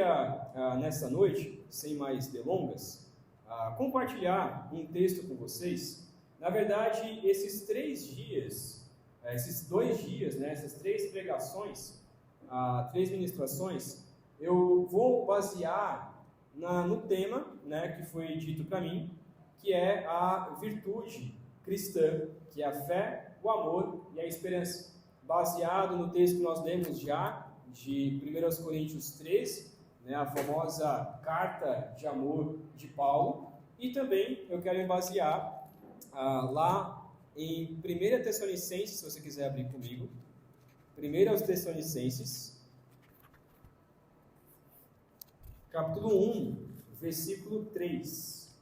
queria, nessa noite, sem mais delongas, compartilhar um texto com vocês. Na verdade, esses 3 dias, esses 2 dias, né, essas 3 pregações, 3 ministrações, eu vou basear no tema, né, que foi dito para mim, que é a virtude cristã, que é a fé, o amor e a esperança. Baseado no texto que nós lemos já, de 1 Coríntios 13, né, a famosa carta de amor de Paulo, e também eu quero me basear lá em 1 Tessalonicenses, se você quiser abrir comigo, 1 Tessalonicenses, capítulo 1, versículo 3.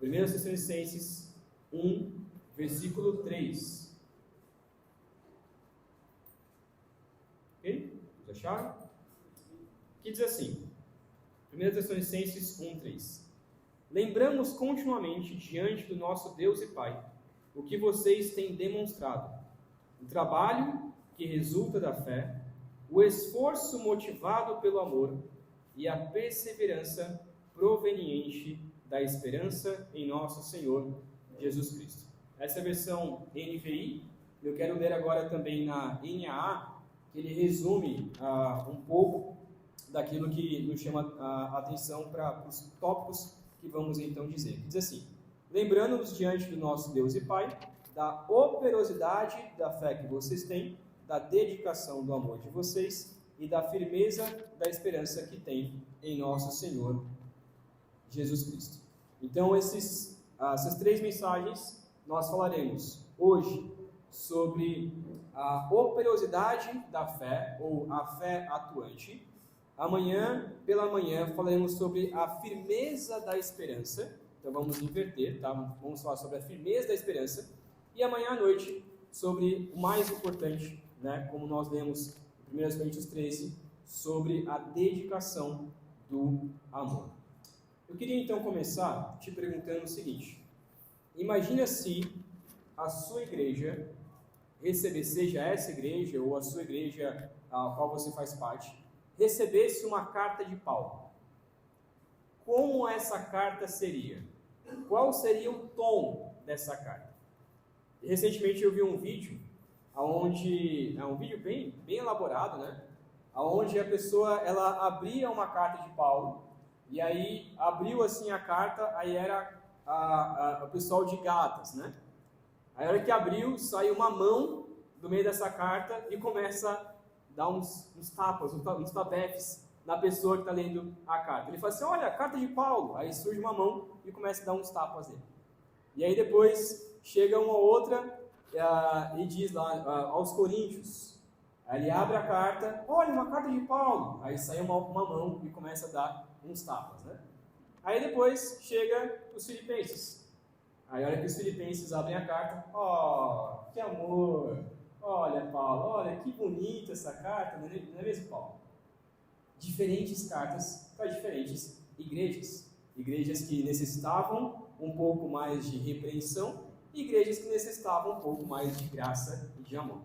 1 Tessalonicenses 1, versículo 3. Ok? Vocês acharam? Que diz assim, 1 Tessalonicenses 1, 3. Lembramos continuamente diante do nosso Deus e Pai o que vocês têm demonstrado, o trabalho que resulta da fé, o esforço motivado pelo amor e a perseverança proveniente da esperança em nosso Senhor Jesus Cristo. Essa é a versão NVI. Eu quero ler agora também na NAA, que ele resume um pouco daquilo que nos chama a atenção para os tópicos que vamos então dizer. Diz assim: lembrando-nos diante do nosso Deus e Pai, da operosidade da fé que vocês têm, da dedicação do amor de vocês e da firmeza da esperança que têm em nosso Senhor Jesus Cristo. Então, essas 3 mensagens nós falaremos hoje sobre a operosidade da fé, ou a fé atuante. Amanhã, pela manhã, falaremos sobre a firmeza da esperança. Então vamos inverter, tá? Vamos falar sobre a firmeza da esperança. E amanhã à noite, sobre o mais importante, né? Como nós lemos em 1 Coríntios 13, sobre a dedicação do amor. Eu queria então começar te perguntando o seguinte: imagina se a sua igreja seja essa igreja, ou a sua igreja a qual você faz parte, recebesse uma carta de Paulo. Como essa carta seria? Qual seria o tom dessa carta? Recentemente eu vi um vídeo, um vídeo bem elaborado, né? Onde a pessoa ela abria uma carta de Paulo, e aí abriu assim a carta, aí era o pessoal de Gálatas, né? Aí a hora que abriu, saiu uma mão do meio dessa carta e começa a dar uns tapas, uns tapefes na pessoa que está lendo a carta. Ele fala assim: olha, a carta de Paulo. Aí surge uma mão e começa a dar uns tapas nele. E aí depois chega uma outra e diz lá aos Coríntios. Aí ele abre a carta: olha, uma carta de Paulo. Aí sai uma mão e começa a dar uns tapas, né? Aí depois chega os Filipenses. Aí, a hora que os filipenses abrem a carta, que amor! Olha, Paulo, olha que bonita essa carta, não é mesmo, Paulo? Diferentes cartas para diferentes igrejas. Igrejas que necessitavam um pouco mais de repreensão, e igrejas que necessitavam um pouco mais de graça e de amor.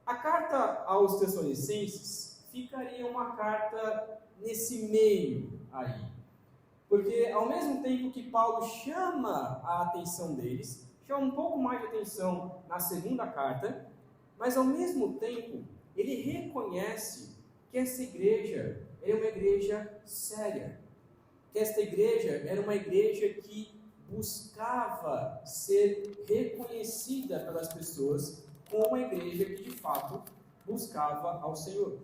A carta aos Tessalonicenses ficaria uma carta nesse meio aí. Porque ao mesmo tempo que Paulo chama a atenção deles, chama um pouco mais de atenção na segunda carta, mas ao mesmo tempo ele reconhece que essa igreja era uma igreja séria, que esta igreja era uma igreja que buscava ser reconhecida pelas pessoas como uma igreja que de fato buscava ao Senhor.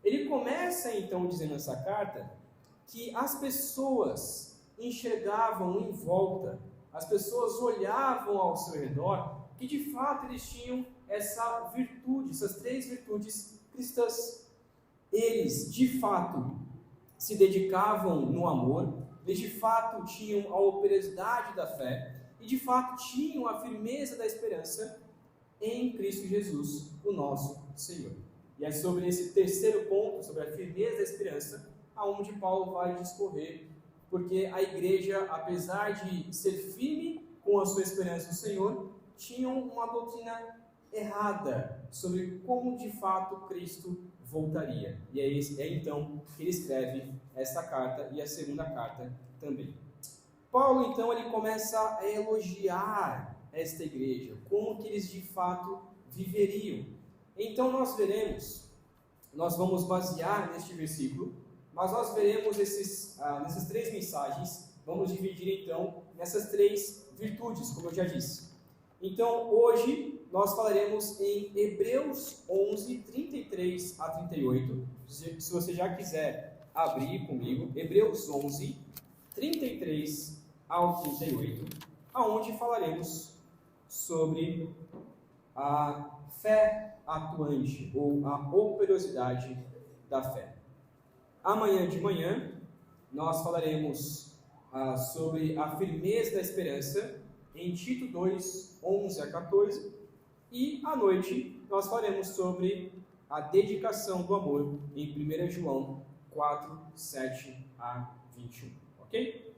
Ele começa então dizendo nessa carta que as pessoas enxergavam em volta, as pessoas olhavam ao seu redor, que de fato eles tinham essa virtude, essas 3 virtudes cristãs. Eles de fato se dedicavam no amor, eles de fato tinham a operosidade da fé, e de fato tinham a firmeza da esperança em Cristo Jesus, o nosso Senhor. E é sobre esse terceiro ponto, sobre a firmeza da esperança, aonde Paulo vai discorrer, porque a igreja, apesar de ser firme com a sua esperança no Senhor, tinham uma doutrina errada sobre como de fato Cristo voltaria. E é então que ele escreve esta carta e a segunda carta também. Paulo, então, ele começa a elogiar esta igreja, como que eles de fato viveriam. Então nós vamos basear neste versículo, mas nós veremos nessas três mensagens, vamos dividir então nessas três virtudes, como eu já disse. Então hoje nós falaremos em Hebreus 11, 33 a 38, se você já quiser abrir comigo, Hebreus 11, 33 ao 38, aonde falaremos sobre a fé atuante, ou a operosidade da fé. Amanhã de manhã, nós falaremos sobre a firmeza da esperança, em Tito 2, 11 a 14, e à noite, nós falaremos sobre a dedicação do amor, em 1 João 4, 7 a 21, ok?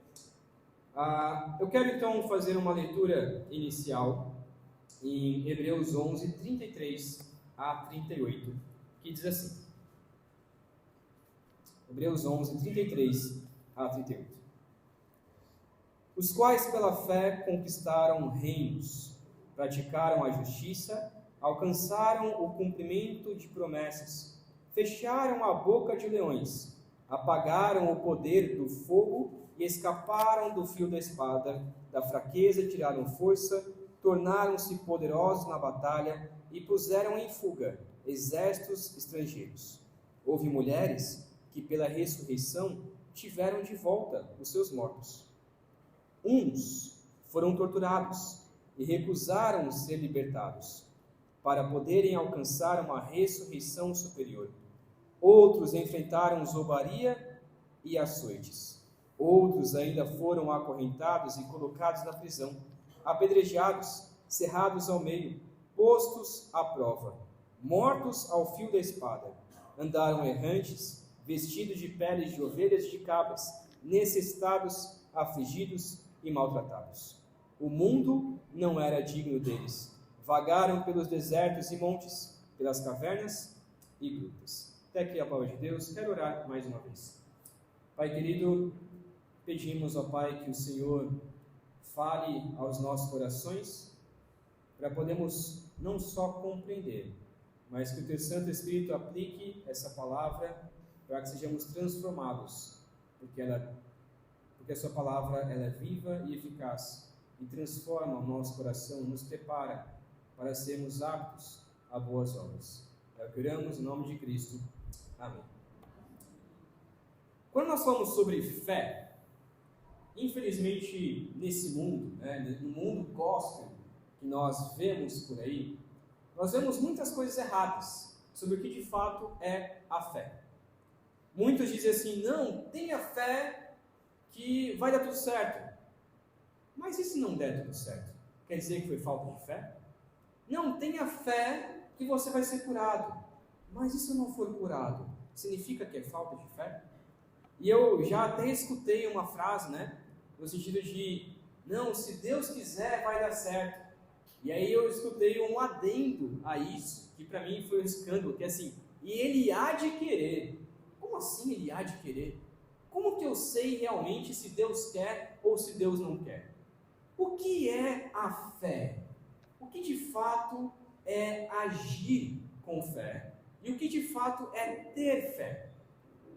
Eu quero então fazer uma leitura inicial em Hebreus 11, 33 a 38, que diz assim. Hebreus 11, 33 a 38. Os quais pela fé conquistaram reinos, praticaram a justiça, alcançaram o cumprimento de promessas, fecharam a boca de leões, apagaram o poder do fogo e escaparam do fio da espada, da fraqueza tiraram força, tornaram-se poderosos na batalha e puseram em fuga exércitos estrangeiros. Houve mulheres que pela ressurreição tiveram de volta os seus mortos. Uns foram torturados e recusaram ser libertados, para poderem alcançar uma ressurreição superior. Outros enfrentaram zombaria e açoites. Outros ainda foram acorrentados e colocados na prisão, apedrejados, cerrados ao meio, postos à prova, mortos ao fio da espada. Andaram errantes, vestidos de peles de ovelhas e de cabras, necessitados, afligidos e maltratados. O mundo não era digno deles. Vagaram pelos desertos e montes, pelas cavernas e grutas. Até aqui a palavra de Deus. Quero orar mais uma vez. Pai querido, pedimos, ó Pai, que o Senhor fale aos nossos corações, para podermos não só compreender, mas que o Teu Santo Espírito aplique essa palavra para que sejamos transformados, porque a Sua palavra ela é viva e eficaz e transforma o nosso coração, nos prepara para sermos aptos a boas obras. Oramos em nome de Cristo. Amém. Quando nós falamos sobre fé, infelizmente nesse mundo, no mundo gospel que nós vemos por aí, nós vemos muitas coisas erradas sobre o que de fato é a fé. Muitos dizem assim, não, tenha fé que vai dar tudo certo. Mas e se não der tudo certo? Quer dizer que foi falta de fé? Não, tenha fé que você vai ser curado. Mas e se eu não for curado? Significa que é falta de fé? E eu já até escutei uma frase, no sentido de, não, se Deus quiser vai dar certo. E aí eu escutei um adendo a isso, que para mim foi um escândalo, que é assim, e ele há de querer. Como assim ele há de querer? Como que eu sei realmente se Deus quer ou se Deus não quer? O que é a fé? O que de fato é agir com fé? E o que de fato é ter fé?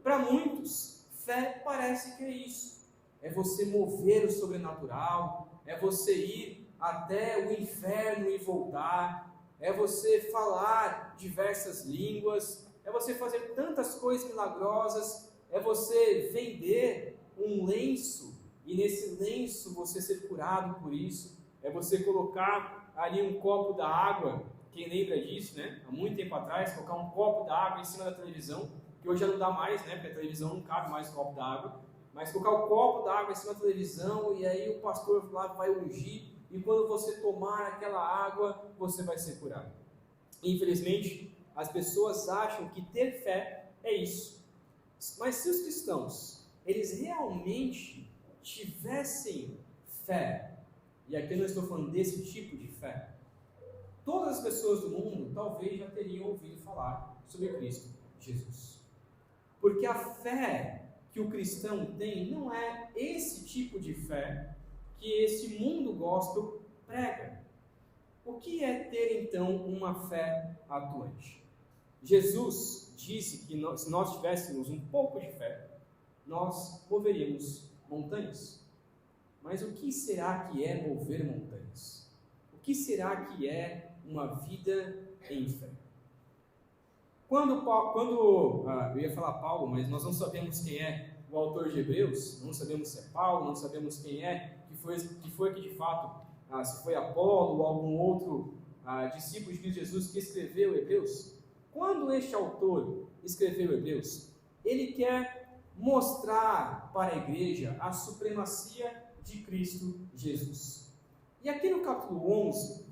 Para muitos, fé parece que é isso. É você mover o sobrenatural, é você ir até o inferno e voltar, é você falar diversas línguas, é você fazer tantas coisas milagrosas, é você vender um lenço e nesse lenço você ser curado por isso, é você colocar ali um copo da água, quem lembra disso, há muito tempo atrás, colocar um copo da água em cima da televisão, que hoje já não dá mais, porque a televisão não cabe mais o copo da água, mas colocar o copo da água em cima da televisão e aí o pastor lá vai ungir e quando você tomar aquela água, você vai ser curado. Infelizmente, as pessoas acham que ter fé é isso. Mas se os cristãos, eles realmente tivessem fé, e aqui eu não estou falando desse tipo de fé, todas as pessoas do mundo talvez já teriam ouvido falar sobre Cristo Jesus. Porque a fé que o cristão tem não é esse tipo de fé que esse mundo gospel prega. O que é ter, então, uma fé atuante? Jesus disse que se nós tivéssemos um pouco de fé, nós moveríamos montanhas. Mas o que será que é mover montanhas? O que será que é uma vida em fé? Quando eu ia falar Paulo, mas nós não sabemos quem é o autor de Hebreus, não sabemos se é Paulo, não sabemos quem é, que foi que de fato, se foi Apolo ou algum outro discípulo de Jesus que escreveu Hebreus. Quando este autor escreveu Hebreus, ele quer mostrar para a igreja a supremacia de Cristo Jesus. E aqui no capítulo 11,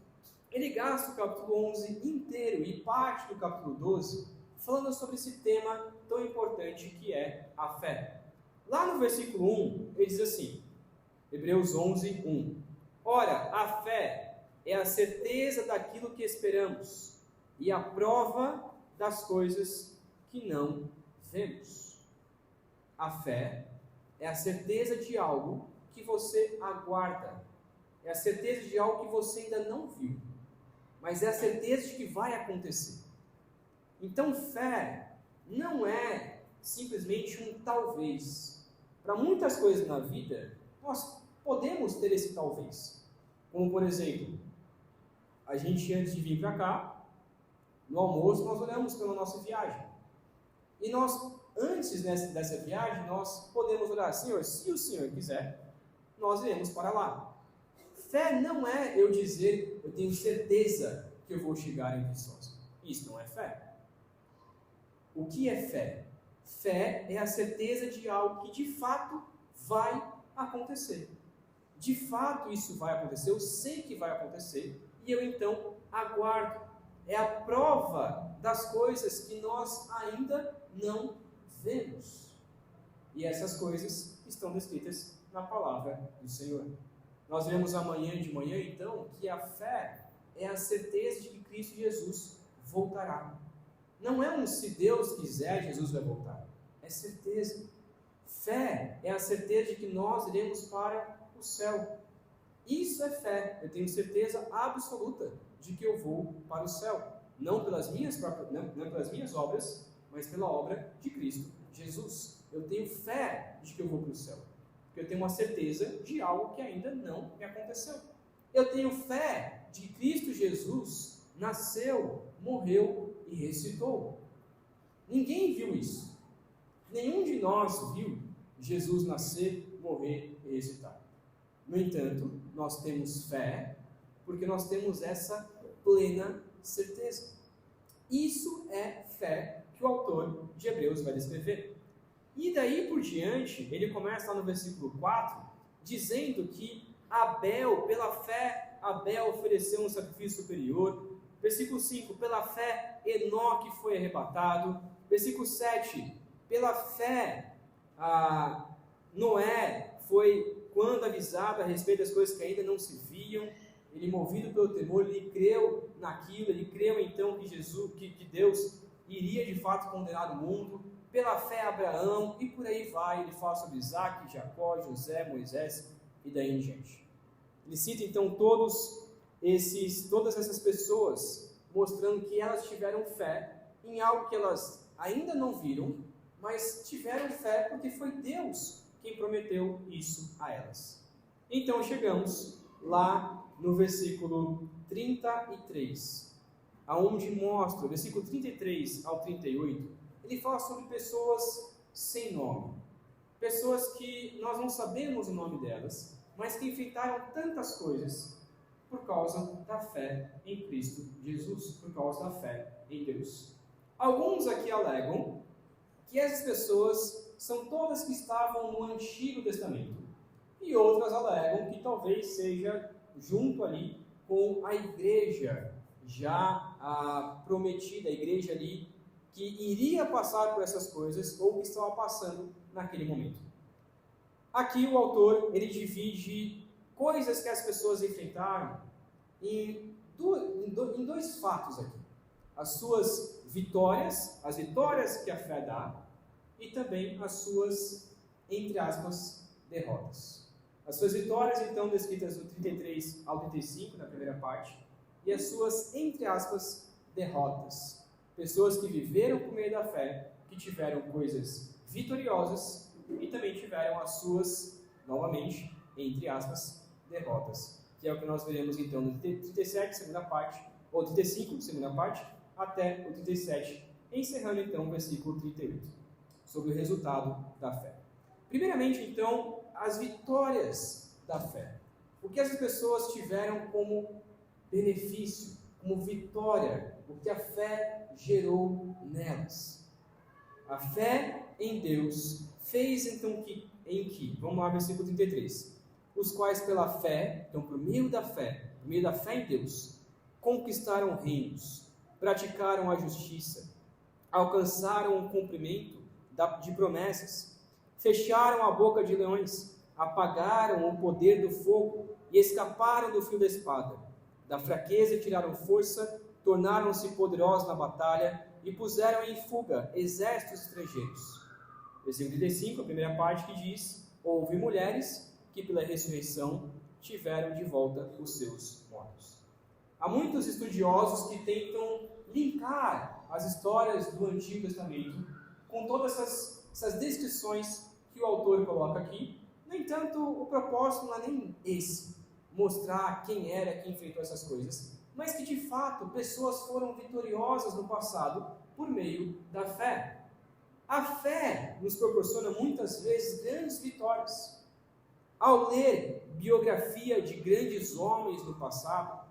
ele gasta o capítulo 11 inteiro e parte do capítulo 12 falando sobre esse tema tão importante que é a fé. Lá no versículo 1, ele diz assim, Hebreus 11, 1. Ora, a fé é a certeza daquilo que esperamos e a prova das coisas que não vemos. A fé é a certeza de algo que você aguarda. É a certeza de algo que você ainda não viu. Mas é a certeza de que vai acontecer. Então, fé não é simplesmente um talvez. Para muitas coisas na vida, nós podemos ter esse talvez. Como, por exemplo, a gente antes de vir para cá, no almoço, nós olhamos pela nossa viagem. E nós, antes dessa viagem, nós podemos orar, Senhor, se o Senhor quiser, nós iremos para lá. Fé não é eu dizer, eu tenho certeza que eu vou chegar em Viçosa. Isso não é fé. O que é fé? Fé é a certeza de algo que de fato vai acontecer. De fato isso vai acontecer, eu sei que vai acontecer, e eu então aguardo. É a prova das coisas que nós ainda não vemos. E essas coisas estão descritas na palavra do Senhor. Nós vemos amanhã de manhã, então, que a fé é a certeza de que Cristo Jesus voltará. Não é um se Deus quiser, Jesus vai voltar. É certeza. Fé é a certeza de que nós iremos para o céu. Isso é fé. Eu tenho certeza absoluta de que eu vou para o céu. Não pelas minhas obras, mas pela obra de Cristo Jesus. Eu tenho fé de que eu vou para o céu. Porque eu tenho uma certeza de algo que ainda não me aconteceu. Eu tenho fé de que Cristo Jesus nasceu, morreu e ressuscitou. Ninguém viu isso. Nenhum de nós viu Jesus nascer, morrer e ressuscitar. No entanto, nós temos fé, porque nós temos essa plena certeza. Isso é fé que o autor de Hebreus vai descrever. E daí por diante, ele começa lá no versículo 4, dizendo que Abel, pela fé, Abel ofereceu um sacrifício superior. Versículo 5, pela fé, Enoque foi arrebatado. Versículo 7, pela fé, Noé foi, quando avisado a respeito das coisas que ainda não se viam, ele, movido pelo temor, ele creu naquilo, ele creu então que Deus iria de fato condenar o mundo. Pela fé, Abraão, e por aí vai, ele fala sobre Isaac, Jacó, José, Moisés, e daí em diante. Ele cita então todas essas pessoas, mostrando que elas tiveram fé em algo que elas ainda não viram, mas tiveram fé porque foi Deus quem prometeu isso a elas. Então chegamos lá no versículo 33, aonde mostra, versículo 33 ao 38, ele fala sobre pessoas sem nome, pessoas que nós não sabemos o nome delas, mas que enfrentaram tantas coisas por causa da fé em Cristo Jesus, por causa da fé em Deus. Alguns aqui alegam que essas pessoas são todas que estavam no Antigo Testamento, e outras alegam que talvez seja junto ali com a igreja já prometida, a igreja ali que iria passar por essas coisas ou que estava passando naquele momento. Aqui o autor ele divide coisas que as pessoas enfrentaram em dois fatos aqui. as suas vitórias, as vitórias que a fé dá, e também as suas, entre aspas, derrotas. As suas vitórias, então, descritas do 33 ao 35, na primeira parte, e as suas, entre aspas, derrotas. Pessoas que viveram por meio da fé, que tiveram coisas vitoriosas e também tiveram as suas, novamente, entre aspas, derrotas. Que é o que nós veremos, então, no 37, segunda parte, ou 35, segunda parte, até o 37, encerrando, então, o versículo 38, sobre o resultado da fé. Primeiramente, então, as vitórias da fé. O que essas pessoas tiveram como benefício, como vitória, o que a fé gerou nelas. A fé em Deus fez então vamos lá, versículo 33, os quais pela fé, então por meio da fé em Deus, conquistaram reinos, praticaram a justiça, alcançaram o cumprimento de promessas, fecharam a boca de leões, apagaram o poder do fogo e escaparam do fio da espada. Da fraqueza tiraram força, tornaram-se poderosos na batalha e puseram em fuga exércitos estrangeiros. Versículo 35, a primeira parte que diz: houve mulheres que pela ressurreição tiveram de volta os seus mortos. Há muitos estudiosos que tentam linkar as histórias do Antigo Testamento com todas essas descrições que o autor coloca aqui. No entanto, o propósito não é nem esse, mostrar quem era, quem enfrentou essas coisas, mas que de fato pessoas foram vitoriosas no passado por meio da fé. A fé nos proporciona muitas vezes grandes vitórias. Ao ler biografia de grandes homens no passado,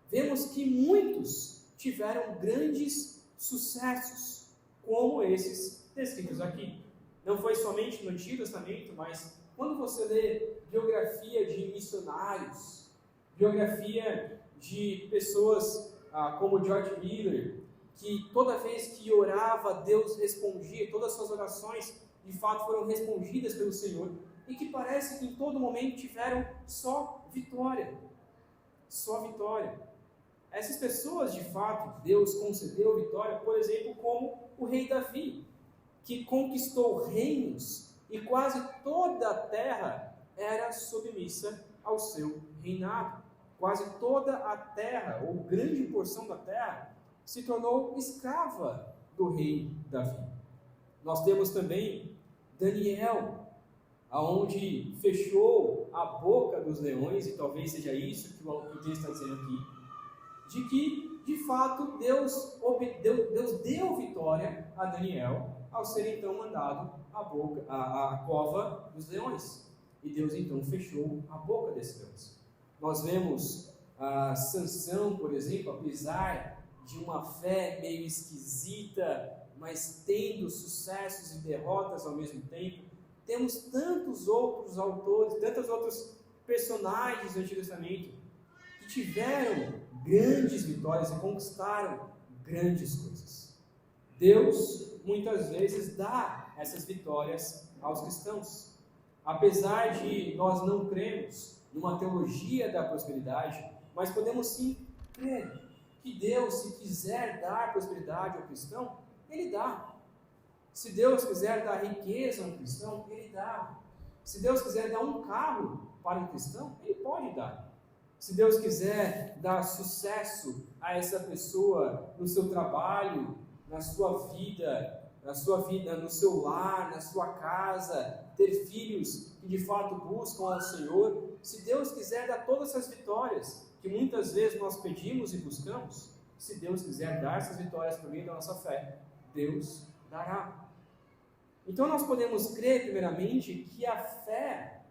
vemos que muitos tiveram grandes sucessos, como esses descritos aqui. Não foi somente no Antigo Testamento, mas quando você lê biografia de missionários, biografia de pessoas como George Miller, que toda vez que orava, Deus respondia, todas as suas orações de fato foram respondidas pelo Senhor, e que parece que em todo momento tiveram só vitória. Só vitória. Essas pessoas, de fato, Deus concedeu vitória, por exemplo, como o rei Davi, que conquistou reinos e quase toda a terra era submissa ao seu reinado. Quase toda a terra, ou grande porção da terra, se tornou escrava do rei Davi. Nós temos também Daniel, aonde fechou a boca dos leões, e talvez seja isso que o texto está dizendo aqui, de que, de fato, Deus deu vitória a Daniel ao ser então mandado à cova dos leões. E Deus então fechou a boca desses leões. Nós vemos Sansão, por exemplo, apesar de uma fé meio esquisita, mas tendo sucessos e derrotas ao mesmo tempo. Temos tantos outros autores, tantos outros personagens do Antigo Testamento que tiveram grandes vitórias e conquistaram grandes coisas. Deus, muitas vezes, dá essas vitórias aos cristãos. Apesar de nós não crermos numa teologia da prosperidade, mas podemos sim crer que Deus, se quiser dar prosperidade ao cristão, Ele dá. Se Deus quiser dar riqueza a um cristão, Ele dá. Se Deus quiser dar um carro para um cristão, Ele pode dar. Se Deus quiser dar sucesso a essa pessoa no seu trabalho, na sua vida, no seu lar, na sua casa, ter filhos que de fato buscam ao Senhor, se Deus quiser dar todas essas vitórias que muitas vezes nós pedimos e buscamos, se Deus quiser dar essas vitórias por meio da nossa fé, Deus dará. Então nós podemos crer primeiramente que a fé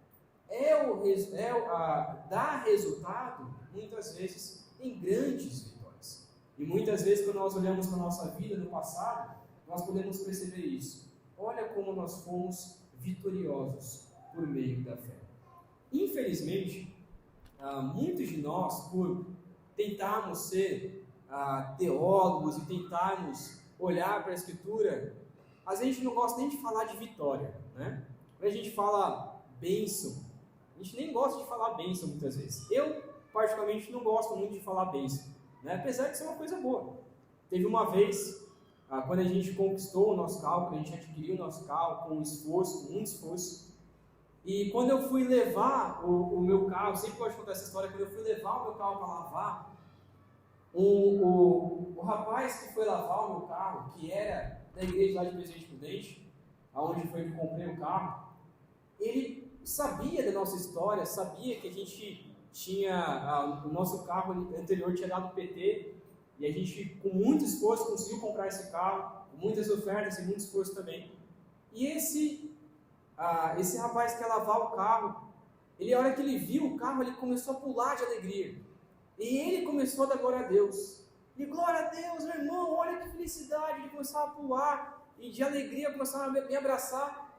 dá resultado muitas vezes em grandes vitórias. E muitas vezes quando nós olhamos para a nossa vida no passado, nós podemos perceber isso. Olha como nós fomos vitoriosos por meio da fé. Infelizmente, muitos de nós, por tentarmos ser teólogos e tentarmos olhar para a Escritura, a gente não gosta nem de falar de vitória, né? Quando a gente fala bênção, a gente nem gosta de falar bênção muitas vezes. Eu, particularmente, não gosto muito de falar bênção, né? Apesar de ser uma coisa boa. Teve uma vez, quando a gente conquistou o nosso carro, quando a gente adquiriu o nosso carro com esforço, com muito esforço, e quando eu fui levar o meu carro, sempre gosto de contar essa história, quando eu fui levar o meu carro para lavar, o rapaz que foi lavar o meu carro, que era da igreja lá de Presidente Prudente, aonde foi que eu comprei o carro, ele sabia da nossa história, sabia que a gente tinha, o nosso carro anterior tinha dado PT, e a gente, com muito esforço, conseguiu comprar esse carro, com muitas ofertas e muito esforço também. E esse rapaz que ia lavar o carro, a hora que ele viu o carro, ele começou a pular de alegria. E ele começou a dar glória a Deus. E glória a Deus, meu irmão, olha que felicidade. Ele começava a pular, e de alegria começava a me abraçar.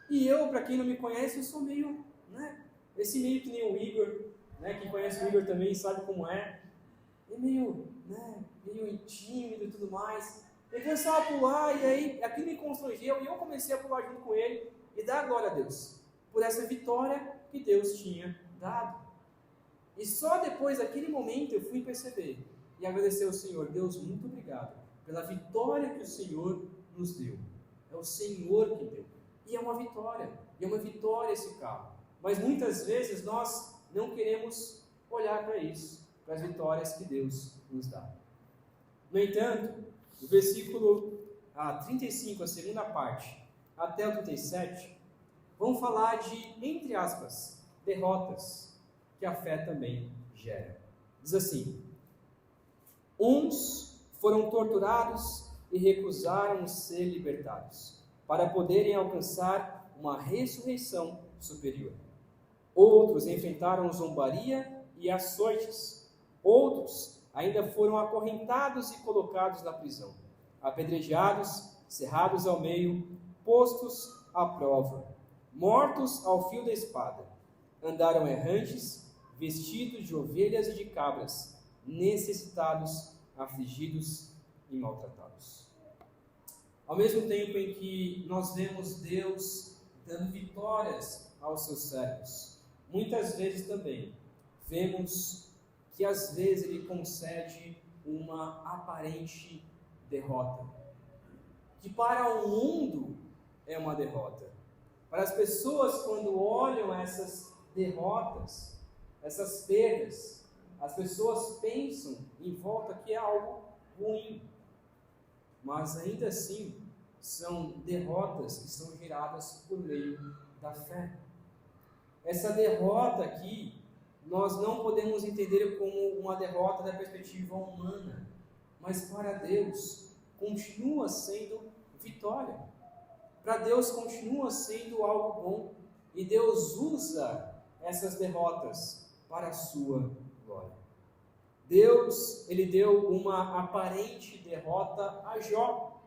E eu, para quem não me conhece, eu sou meio, esse meio que nem o Igor, quem conhece o Igor também sabe como é. É meio tímido e tudo mais. Ele começava a pular, e aí aquilo me constrangeu, e eu comecei a pular junto com ele e dar glória a Deus por essa vitória que Deus tinha dado. E só depois daquele momento eu fui perceber e agradecer ao Senhor. Deus, muito obrigado pela vitória que o Senhor nos deu. É o Senhor que deu. E é uma vitória esse carro. Mas muitas vezes nós não queremos olhar para isso, para as vitórias que Deus nos dá. No entanto, o versículo 35, a segunda parte, até o 37, vão falar de, entre aspas, derrotas que a fé também gera. Diz assim: uns foram torturados e recusaram ser libertados, para poderem alcançar uma ressurreição superior. Outros enfrentaram zombaria e açoites. Outros ainda foram acorrentados e colocados na prisão, apedrejados, cerrados ao meio, postos à prova, mortos ao fio da espada. Andaram errantes, vestidos de ovelhas e de cabras, necessitados, afligidos e maltratados. Ao mesmo tempo em que nós vemos Deus dando vitórias aos seus servos, muitas vezes também vemos que às vezes Ele concede uma aparente derrota, que para o mundo é uma derrota. Para as pessoas, quando olham essas derrotas, essas perdas, as pessoas pensam em volta que é algo ruim. Mas ainda assim, são derrotas que são geradas por meio da fé. Essa derrota aqui, nós não podemos entender como uma derrota da perspectiva humana, mas para Deus continua sendo vitória. Para Deus continua sendo algo bom, e Deus usa essas derrotas para a sua glória. Deus, Ele deu uma aparente derrota a Jó.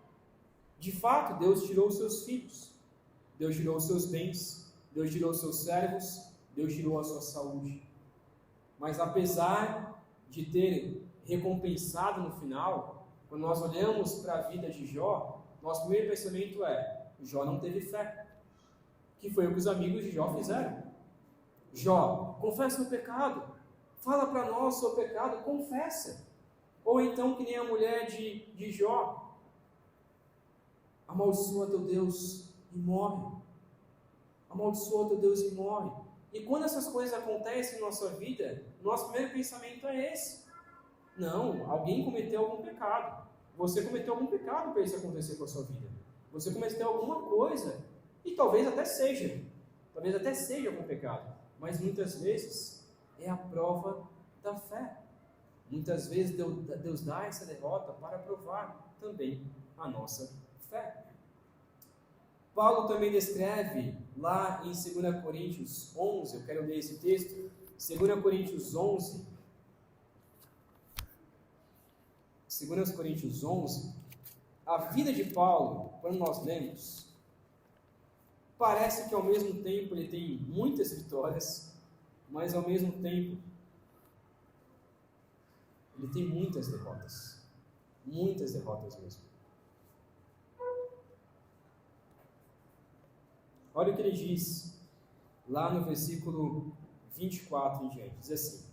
De fato, Deus tirou os seus filhos, Deus tirou os seus bens, Deus tirou os seus servos, Deus tirou a sua saúde. Mas apesar de ter recompensado no final, quando nós olhamos para a vida de Jó, nosso primeiro pensamento é: Jó não teve fé, que foi o que os amigos de Jó fizeram. Jó, confessa o pecado, fala para nós o seu pecado, confessa. Ou então, que nem a mulher de Jó, amaldiçoa teu Deus e morre. Amaldiçoa teu Deus e morre. E quando essas coisas acontecem em nossa vida, nosso primeiro pensamento é esse: não, alguém cometeu algum pecado. Você cometeu algum pecado para isso acontecer com a sua vida. Você cometeu alguma coisa, e talvez até seja algum pecado, mas muitas vezes é a prova da fé. Muitas vezes Deus dá essa derrota para provar também a nossa fé. Paulo também descreve lá em 2 Coríntios 11, eu quero ler esse texto, 2 Coríntios 11, 2 Coríntios 11, a vida de Paulo, quando nós lemos, parece que ao mesmo tempo ele tem muitas vitórias, mas ao mesmo tempo ele tem muitas derrotas mesmo. Olha o que ele diz lá no versículo 24 em diante, diz assim: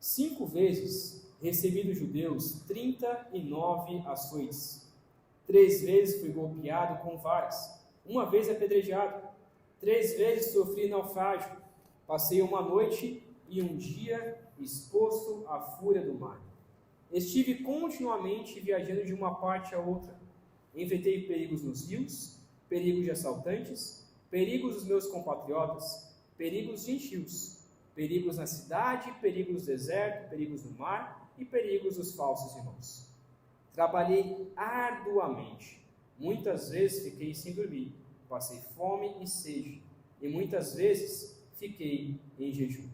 5 vezes recebi dos judeus 39 açoites. 3 vezes fui golpeado com varas. 1 vez apedrejado. 3 vezes sofri naufrágio. Passei uma noite e um dia exposto à fúria do mar. Estive continuamente viajando de uma parte a outra. Enfrentei perigos nos rios, perigos de assaltantes, perigos dos meus compatriotas, perigos gentios, perigos na cidade, perigos no deserto, perigos no mar e perigos dos falsos irmãos. Trabalhei arduamente. Muitas vezes fiquei sem dormir, passei fome e sede, e muitas vezes fiquei em jejum.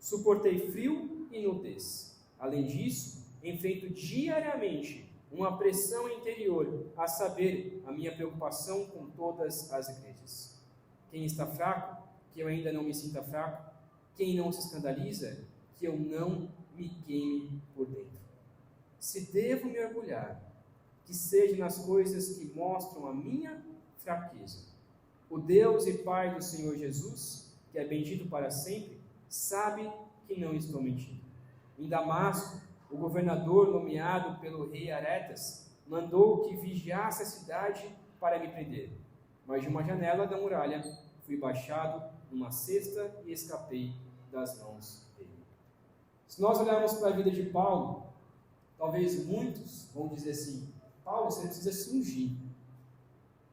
Suportei frio e nudez. Além disso, enfrento diariamente uma pressão interior, a saber, a minha preocupação com todas as igrejas. Quem está fraco, que eu ainda não me sinta fraco. Quem não se escandaliza, que eu não me queime por dentro. Se devo me orgulhar, que seja nas coisas que mostram a minha fraqueza. O Deus e Pai do Senhor Jesus, que é bendito para sempre, sabe que não estou mentindo. Em Damasco, o governador nomeado pelo rei Aretas mandou que vigiasse a cidade para me prender. Mas de uma janela da muralha fui baixado numa cesta e escapei das mãos dele. Se nós olharmos para a vida de Paulo, talvez muitos vão dizer assim: Paulo, você precisa se ungir.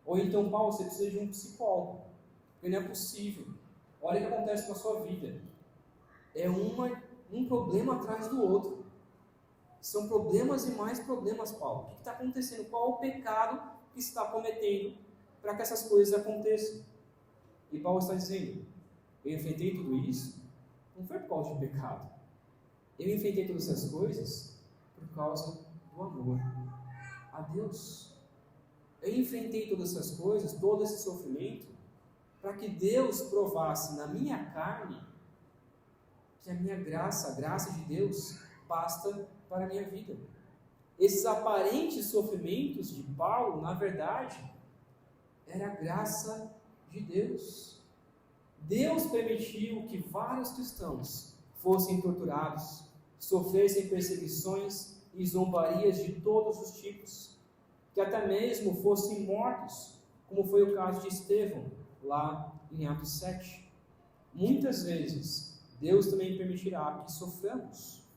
Ou então, Paulo, você precisa de um psicólogo. Porque não é possível. Olha o que acontece com a sua vida. É um problema atrás do outro. São problemas e mais problemas, Paulo. O que está acontecendo? Qual é o pecado que está cometendo para que essas coisas aconteçam? E Paulo está dizendo: eu enfrentei tudo isso, não foi por causa de pecado. Eu enfrentei todas essas coisas por causa do amor a Deus. Eu enfrentei todas essas coisas, todo esse sofrimento, para que Deus provasse na minha carne que a minha graça, a graça de Deus, basta para a minha vida. Esses aparentes sofrimentos de Paulo, na verdade, era a graça de Deus. Deus permitiu que vários cristãos fossem torturados, sofressem perseguições e zombarias de todos os tipos, que até mesmo fossem mortos, como foi o caso de Estevão, lá em Atos 7. Muitas vezes, Deus também permitirá que soframos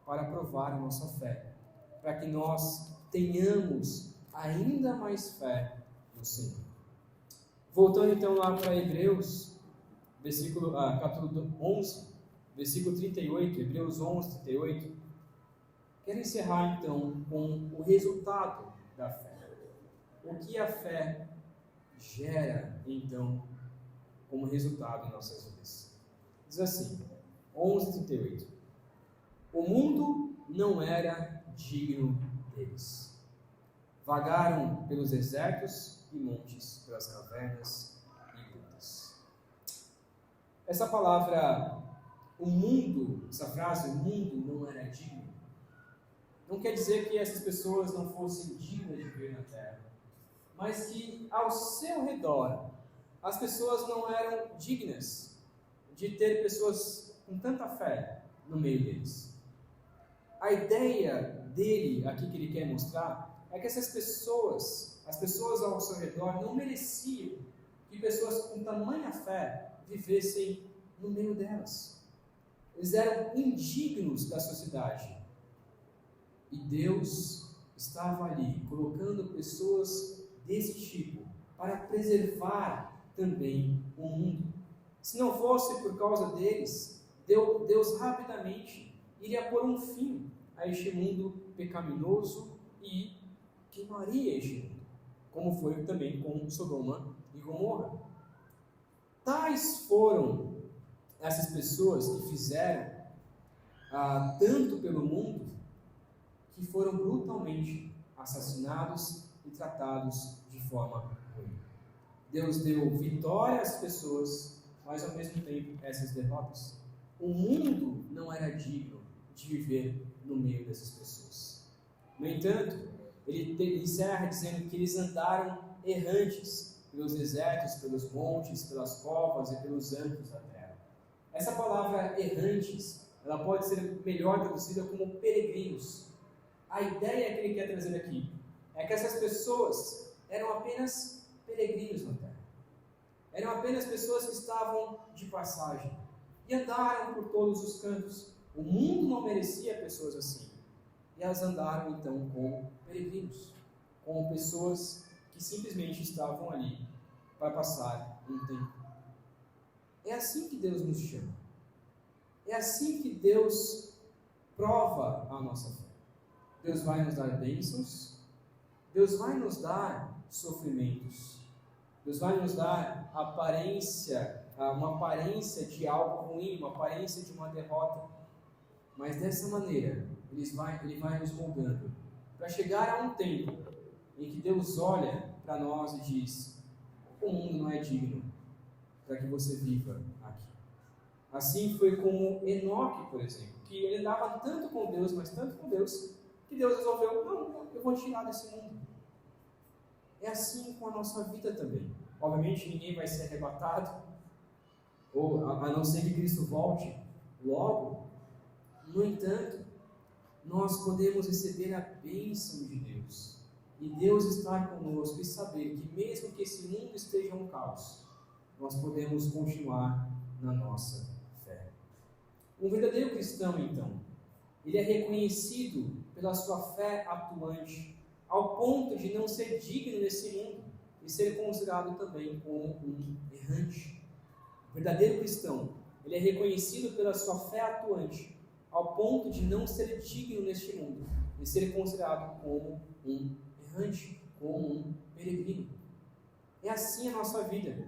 para provar a nossa fé, para que nós tenhamos ainda mais fé no Senhor. Voltando então lá para Hebreus, capítulo 11, versículo 38, Hebreus 11, 38. Quero encerrar então com o resultado da fé. O que a fé gera então como resultado em nossas vidas? Diz assim, 11, 38. O mundo não era digno deles. Vagaram pelos desertos e montes, pelas cavernas e grutas. Essa palavra, o mundo, essa frase, o mundo não era digno, não quer dizer que essas pessoas não fossem dignas de viver na terra, mas que ao seu redor as pessoas não eram dignas de ter pessoas com tanta fé no meio deles. A ideia dele, aqui que ele quer mostrar, é que essas pessoas, as pessoas ao seu redor, não mereciam que pessoas com tamanha fé vivessem no meio delas. Eles eram indignos da sociedade. E Deus estava ali, colocando pessoas desse tipo, para preservar também o mundo. Se não fosse por causa deles, Deus rapidamente iria pôr um fim a este mundo pecaminoso e queimaria este mundo, como foi também com Sodoma e Gomorra. Tais foram essas pessoas que fizeram tanto pelo mundo, que foram brutalmente assassinados e tratados de forma ruim. Deus deu vitória às pessoas, mas ao mesmo tempo essas derrotas. O mundo não era digno de viver no meio dessas pessoas. No entanto, ele encerra dizendo que eles andaram errantes pelos desertos, pelos montes, pelas covas e pelos antros da terra. Essa palavra errantes ela pode ser melhor traduzida como peregrinos. A ideia que ele quer trazer aqui é que essas pessoas eram apenas peregrinos na terra. Eram apenas pessoas que estavam de passagem e andaram por todos os cantos. O mundo não merecia pessoas assim. E elas andaram então como peregrinos, como pessoas que simplesmente estavam ali para passar um tempo. É assim que Deus nos chama. É assim que Deus prova a nossa fé. Deus vai nos dar bênçãos, Deus vai nos dar sofrimentos, Deus vai nos dar uma aparência de algo ruim, uma aparência de uma derrota. Mas dessa maneira, Ele vai nos moldando, para chegar a um tempo em que Deus olha para nós e diz: o mundo não é digno para que você viva aqui. Assim foi como Enoque, por exemplo, que ele andava tanto com Deus, mas tanto com Deus, que Deus resolveu: não, eu vou tirar desse mundo. É assim com a nossa vida também. Obviamente ninguém vai ser arrebatado, ou a não ser que Cristo volte logo. No entanto, nós podemos receber a bênção de Deus, e Deus estar conosco, e saber que mesmo que esse mundo esteja um caos, nós podemos continuar na nossa fé. Um verdadeiro cristão, então, ele é reconhecido pela sua fé atuante, ao ponto de não ser digno nesse mundo e ser considerado também como um errante. O verdadeiro cristão, ele é reconhecido pela sua fé atuante, ao ponto de não ser digno neste mundo e ser considerado como um errante, como um peregrino. É assim a nossa vida.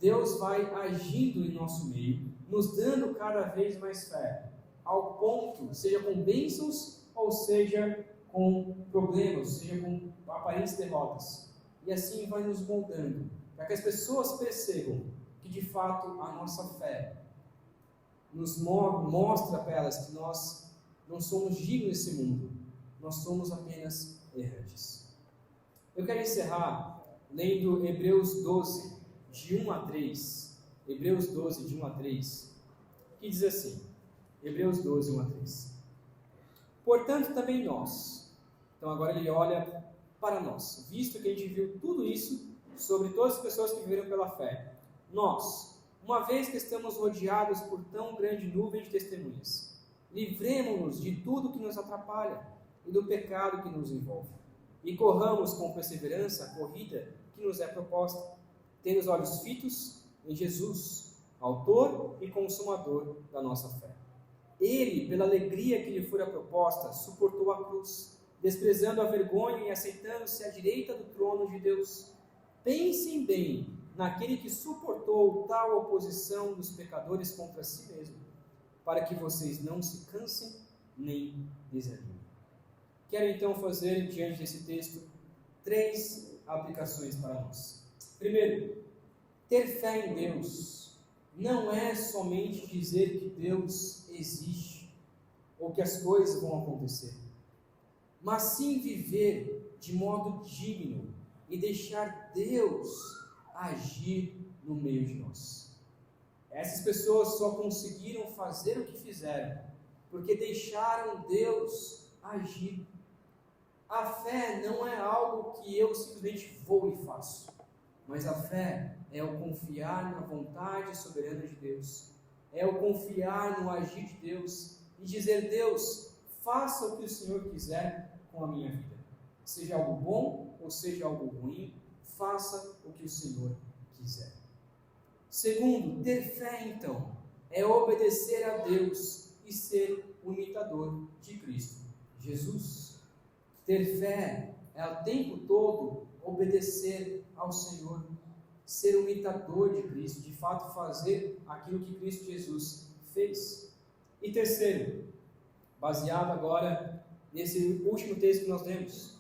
Deus vai agindo em nosso meio, nos dando cada vez mais fé, ao ponto, seja com bênçãos ou seja com problemas, seja com aparentes derrotas. E assim vai nos moldando, para que as pessoas percebam que de fato a nossa fé nos mostra para elas que nós não somos dignos desse mundo, nós somos apenas errantes. Eu quero encerrar lendo Hebreus 12, de 1 a 3. Hebreus 12, de 1 a 3, que diz assim, Hebreus 12, 1 a 3. Portanto, também nós. Então agora ele olha para nós, visto que a gente viu tudo isso sobre todas as pessoas que viveram pela fé. Nós, uma vez que estamos rodeados por tão grande nuvem de testemunhas, livremo-nos de tudo que nos atrapalha e do pecado que nos envolve, e corramos com perseverança a corrida que nos é proposta, tendo os olhos fitos em Jesus, autor e consumador da nossa fé. Ele, pela alegria que lhe fora proposta, suportou a cruz, desprezando a vergonha e aceitando-se à direita do trono de Deus. Pensem bem naquele que suportou tal oposição dos pecadores contra si mesmo, para que vocês não se cansem nem desanimem. Quero então fazer, diante desse texto, 3 aplicações para nós. Primeiro, ter fé em Deus não é somente dizer que Deus existe ou que as coisas vão acontecer, mas sim viver de modo digno e deixar Deus agir no meio de nós. Essas pessoas só conseguiram fazer o que fizeram porque deixaram Deus agir. A fé não é algo que eu simplesmente vou e faço, mas a fé é o confiar na vontade soberana de Deus, é o confiar no agir de Deus e dizer: Deus, faça o que o Senhor quiser com a minha vida, seja algo bom ou seja algo ruim, faça o que o Senhor quiser. Segundo, ter fé então é obedecer a Deus e ser o imitador de Cristo Jesus. Ter fé é o tempo todo obedecer ao Senhor, ser o imitador de Cristo, de fato fazer aquilo que Cristo Jesus fez. E terceiro, baseado agora nesse último texto que nós lemos,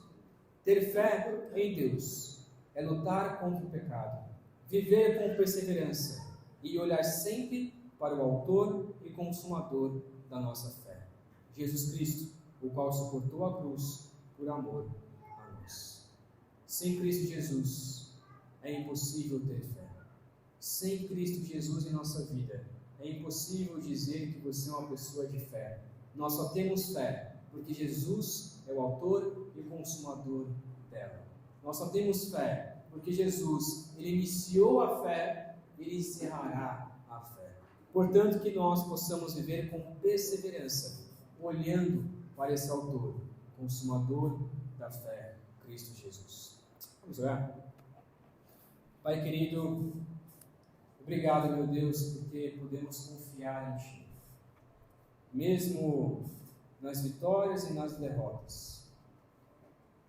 ter fé em Deus é lutar contra o pecado, viver com perseverança e olhar sempre para o autor e consumador da nossa fé, Jesus Cristo, o qual suportou a cruz por amor a nós. Sem Cristo Jesus é impossível ter fé. Sem Cristo Jesus em nossa vida é impossível dizer que você é uma pessoa de fé. Nós só temos fé porque Jesus é o autor e o consumador dela. Nós só temos fé porque Jesus, ele iniciou a fé, ele encerrará a fé. Portanto, que nós possamos viver com perseverança, olhando para esse autor, consumador da fé, Cristo Jesus. Vamos orar? Pai querido, obrigado, meu Deus, porque podemos confiar em Ti, mesmo nas vitórias e nas derrotas,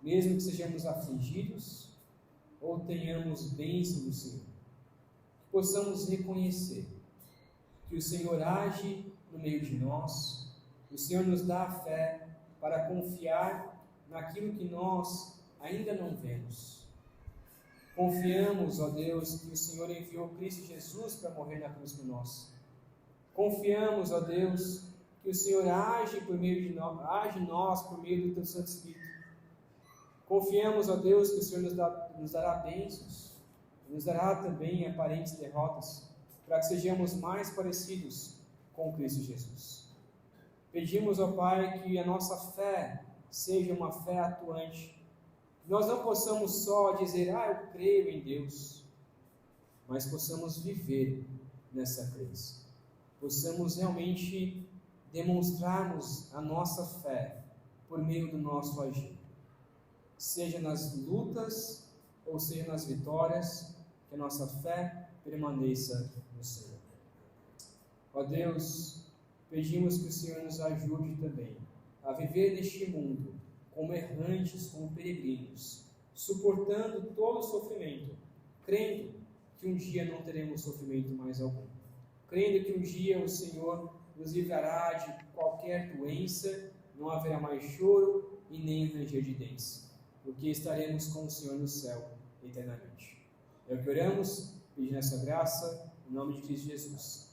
mesmo que sejamos afligidos ou tenhamos bênção do Senhor, que possamos reconhecer que o Senhor age no meio de nós, o Senhor nos dá a fé para confiar naquilo que nós ainda não vemos. Confiamos, ó Deus, que o Senhor enviou Cristo Jesus para morrer na cruz por nós. Confiamos, ó Deus, que o Senhor age por meio de nós, age em nós por meio do Teu Santo Espírito. Confiamos, ó Deus, que o Senhor nos dará bênçãos, nos dará também aparentes derrotas, para que sejamos mais parecidos com Cristo Jesus. Pedimos, ó Pai, que a nossa fé seja uma fé atuante. Nós não possamos só dizer, eu creio em Deus, mas possamos viver nessa crença. Possamos realmente demonstrarmos a nossa fé por meio do nosso agir. Seja nas lutas ou seja nas vitórias, que a nossa fé permaneça no Senhor. Ó Deus, pedimos que o Senhor nos ajude também a viver neste mundo como errantes, como peregrinos, suportando todo o sofrimento, crendo que um dia não teremos sofrimento mais algum, crendo que um dia o Senhor nos livrará de qualquer doença, não haverá mais choro e nem ranger de dentes, porque estaremos com o Senhor no céu eternamente. É o que oramos, pedindo essa graça, em nome de Cristo Jesus.